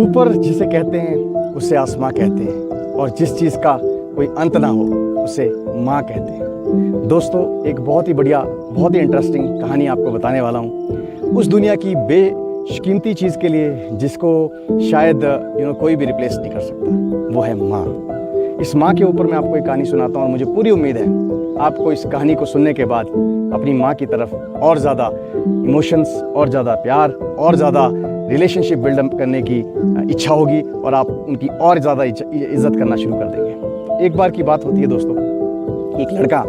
ऊपर जिसे कहते हैं उसे आसमां कहते हैं, और जिस चीज़ का कोई अंत ना हो उसे माँ कहते हैं। दोस्तों, एक बहुत ही बढ़िया, बहुत ही इंटरेस्टिंग कहानी आपको बताने वाला हूँ। उस दुनिया की बेशकीमती चीज़ के लिए जिसको शायद कोई भी रिप्लेस नहीं कर सकता, वो है माँ। इस माँ के ऊपर मैं आपको एक कहानी सुनाता हूँ और मुझे पूरी उम्मीद है आपको इस कहानी को सुनने के बाद अपनी माँ की तरफ और ज़्यादा इमोशंस, और ज़्यादा प्यार, और ज़्यादा रिलेशनशिप बिल्डअप करने की इच्छा होगी, और आप उनकी और ज़्यादा इज्जत करना शुरू कर देंगे। एक बार की बात होती है दोस्तों, एक लड़का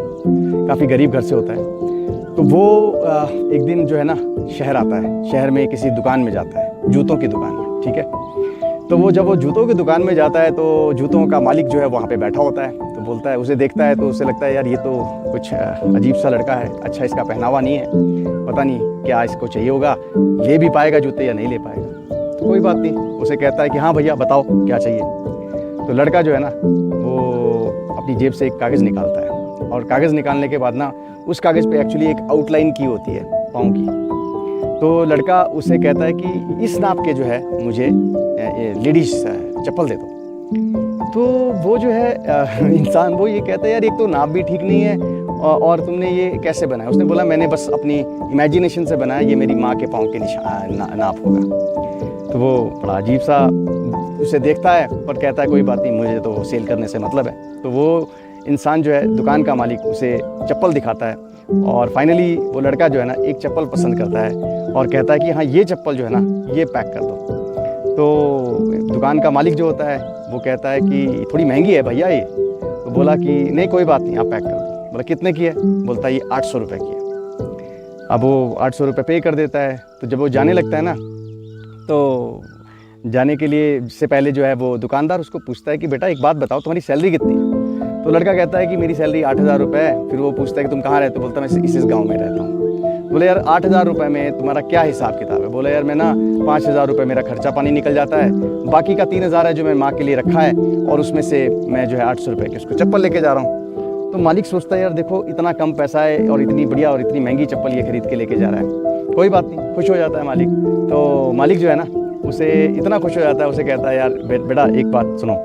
काफ़ी गरीब घर से होता है। तो वो एक दिन जो है ना शहर आता है, शहर में किसी दुकान में जाता है, जूतों की दुकान में, ठीक है। तो जब वो जूतों की दुकान में जाता है तो जूतों का मालिक जो है वहाँ पे बैठा होता है। तो बोलता है, उसे देखता है तो उसे लगता है यार ये तो कुछ अजीब सा लड़का है, अच्छा इसका पहनावा नहीं है, पता नहीं क्या इसको चाहिए होगा, ले भी पाएगा जूते या नहीं ले पाएगा। तो कोई बात नहीं, उसे कहता है कि हाँ भैया बताओ क्या चाहिए। तो लड़का जो है ना वो अपनी जेब से एक कागज़ निकालता है, और कागज़ निकालने के बाद ना उस कागज़ पे एक्चुअली एक आउटलाइन की होती है पाँव की। तो लड़का उसे कहता है कि इस नाप के जो है मुझे लेडीज़ चप्पल दे दो। तो वो जो है इंसान वो ये कहता है यार एक तो नाप भी ठीक नहीं है, और तुमने ये कैसे बनाया। उसने बोला मैंने बस अपनी इमेजिनेशन से बनाया, ये मेरी माँ के पाँव के नाप होगा। तो वो बड़ा अजीब सा उसे देखता है, पर कहता है कोई बात नहीं, मुझे तो सेल करने से मतलब है। तो वो इंसान जो है, दुकान का मालिक, उसे चप्पल दिखाता है, और फाइनली वो लड़का जो है ना एक चप्पल पसंद करता है और कहता है कि हाँ ये चप्पल जो है ना ये पैक कर दो। तो दुकान का मालिक जो होता है वो कहता है कि थोड़ी महंगी है भैया ये। तो बोला कि नहीं कोई बात नहीं, आप पैक कर दो। बोला कितने की है? बोलता है ये 800 रुपये की है। अब वो 800 रुपये पे कर देता है। तो जब वो जाने लगता है ना, तो जाने के लिए से पहले जो है वो दुकानदार उसको पूछता है कि बेटा एक बात बताओ, तुम्हारी सैलरी कितनी है? तो लड़का कहता है कि मेरी सैलरी 8000 रुपये है। फिर वो पूछता है कि तुम कहाँ रहते हो? बोलता है मैं इस गाँव में रहता हूँ। बोले यार 8000 रुपये में तुम्हारा क्या हिसाब किताब है? बोला यार मैं ना 5000 रुपये मेरा खर्चा पानी निकल जाता है, बाकी का 3000 है जो मैं माँ के लिए रखा है, और उसमें से मैं जो है 800 रुपये की उसको चप्पल लेके जा रहा हूँ। तो मालिक सोचता है यार देखो इतना कम पैसा है और इतनी बढ़िया और इतनी महंगी चप्पल ये खरीद के लेके जा रहा है। कोई बात नहीं, खुश हो जाता है मालिक। तो मालिक जो है ना उसे इतना खुश हो जाता है, उसे कहता है यार बेटा एक बात सुनो,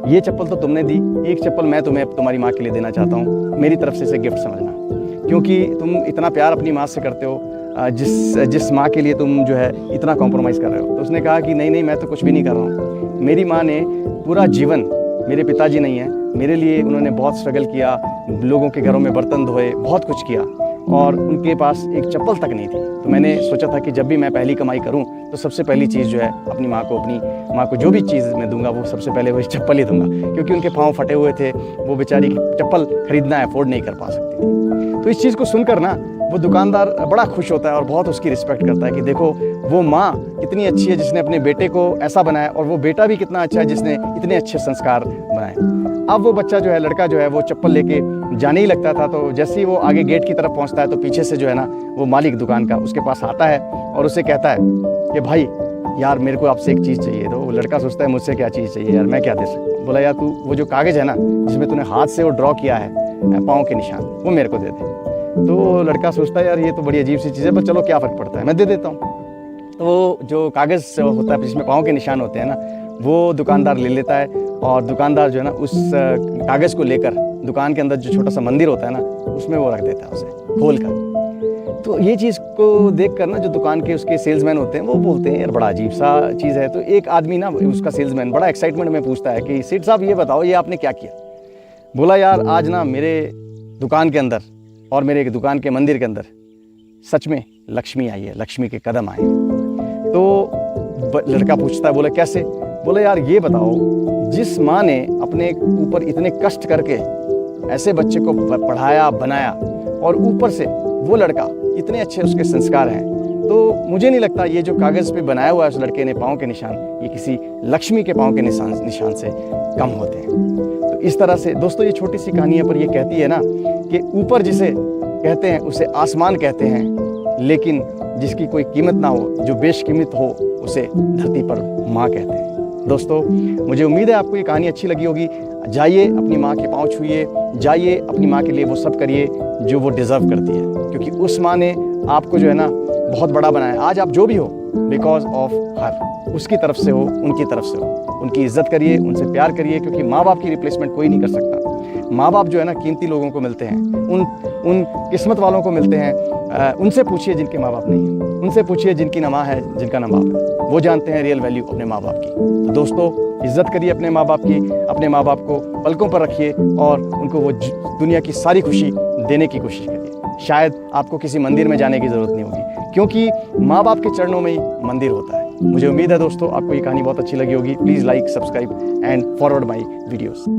ये चप्पल तो तुमने दी, एक चप्पल मैं तुम्हें तुम्हारी माँ के लिए देना चाहता हूँ, मेरी तरफ से इसे गिफ्ट समझना, क्योंकि तुम इतना प्यार अपनी माँ से करते हो, जिस माँ के लिए तुम जो है इतना कॉम्प्रोमाइज़ कर रहे हो। तो उसने कहा कि नहीं मैं तो कुछ भी नहीं कर रहा हूँ। मेरी माँ ने पूरा जीवन, मेरे पिताजी नहीं है, मेरे लिए उन्होंने बहुत स्ट्रगल किया, लोगों के घरों में बर्तन धोए, बहुत कुछ किया, और उनके पास एक चप्पल तक नहीं थी। तो मैंने सोचा था कि जब भी मैं पहली कमाई करूं तो सबसे पहली चीज़ जो है अपनी माँ को जो भी चीज़ मैं दूंगा वो सबसे पहले वही चप्पल ही दूंगा, क्योंकि उनके पाँव फटे हुए थे, वो बेचारी चप्पल खरीदना अफोर्ड नहीं कर पा सकती थी। तो इस चीज़ को सुनकर ना वो दुकानदार बड़ा खुश होता है और बहुत उसकी रिस्पेक्ट करता है कि देखो वो माँ कितनी अच्छी है जिसने अपने बेटे को ऐसा बनाया, और वो बेटा भी कितना अच्छा है जिसने इतने अच्छे संस्कार बनाए। अब वो बच्चा जो है, लड़का जो है, वो चप्पल लेके जाने ही लगता था। तो जैसे ही वो आगे गेट की तरफ पहुंचता है तो पीछे से जो है ना वो मालिक दुकान का उसके पास आता है और उसे कहता है कि भाई यार मेरे को आपसे एक चीज़ चाहिए। तो वो लड़का सोचता है मुझसे क्या चीज़ चाहिए यार, मैं क्या दे सकता हूँ। बोला यार तू वो जो कागज़ है ना जिसमें तूने हाथ से वो ड्रॉ किया है पाँव के निशान, वो मेरे को दे दे। तो लड़का सोचता है यार ये तो बड़ी अजीब सी चीज़ है, पर चलो क्या फ़र्क पड़ता है, मैं दे देता हूँ। तो वो जो कागज़ होता है जिसमें पाँव के निशान होते हैं ना, वो दुकानदार ले लेता है, और दुकानदार जो है ना उस कागज़ को लेकर दुकान के अंदर जो छोटा सा मंदिर होता है ना उसमें वो रख देता है उसे खोल कर। तो ये चीज़ को देख कर ना जो दुकान के उसके सेल्समैन होते हैं वो बोलते हैं यार बड़ा अजीब सा चीज़ है। तो एक आदमी ना उसका सेल्समैन बड़ा एक्साइटमेंट में पूछता है कि सेठ साहब ये बताओ ये आपने क्या किया? बोला यार आज ना मेरे दुकान के अंदर और मेरे दुकान के मंदिर के अंदर सच में लक्ष्मी आई है, लक्ष्मी के कदम आए। तो लड़का पूछता है, बोला कैसे? बोले यार ये बताओ, जिस माँ ने अपने ऊपर इतने कष्ट करके ऐसे बच्चे को पढ़ाया बनाया, और ऊपर से वो लड़का इतने अच्छे उसके संस्कार हैं, तो मुझे नहीं लगता ये जो कागज़ पे बनाया हुआ है उस लड़के ने पाँव के निशान, ये किसी लक्ष्मी के पाँव के निशान से कम होते हैं। तो इस तरह से दोस्तों ये छोटी सी कहानी है, पर ये कहती है ना कि ऊपर जिसे कहते हैं उसे आसमान कहते हैं, लेकिन जिसकी कोई कीमत ना हो, जो बेशकीमत हो, उसे धरती पर माँ कहते हैं। दोस्तों मुझे उम्मीद है आपको ये कहानी अच्छी लगी होगी। जाइए अपनी माँ के पाँव छूइए, जाइए अपनी माँ के लिए वो सब करिए जो वो डिज़र्व करती है, क्योंकि उस माँ ने आपको जो है ना बहुत बड़ा बनाया। आज आप जो भी हो, बिकॉज ऑफ हर, उसकी तरफ से हो, उनकी तरफ से हो। उनकी इज्जत करिए, उनसे प्यार करिए, क्योंकि माँ बाप की रिप्लेसमेंट कोई नहीं कर सकता। माँ बाप जो है ना, कीमती लोगों को मिलते हैं, उन किस्मत वालों को मिलते हैं। उनसे पूछिए जिनके माँ बाप नहीं हैं, उनसे पूछिए जिनकी ना माँ है, जिनका ना बाप है। वो जानते हैं रियल वैल्यू अपने माँ बाप की। तो दोस्तों, इज्जत करिए अपने माँ बाप की, अपने माँ बाप को पलकों पर रखिए और उनको वो दुनिया की सारी खुशी देने की कोशिश करिए। शायद आपको किसी मंदिर में जाने की ज़रूरत नहीं होगी, क्योंकि माँ बाप के चरणों में ही मंदिर होता है। मुझे उम्मीद है दोस्तों आपको ये कहानी बहुत अच्छी लगी होगी। Please like, subscribe and forward my videos.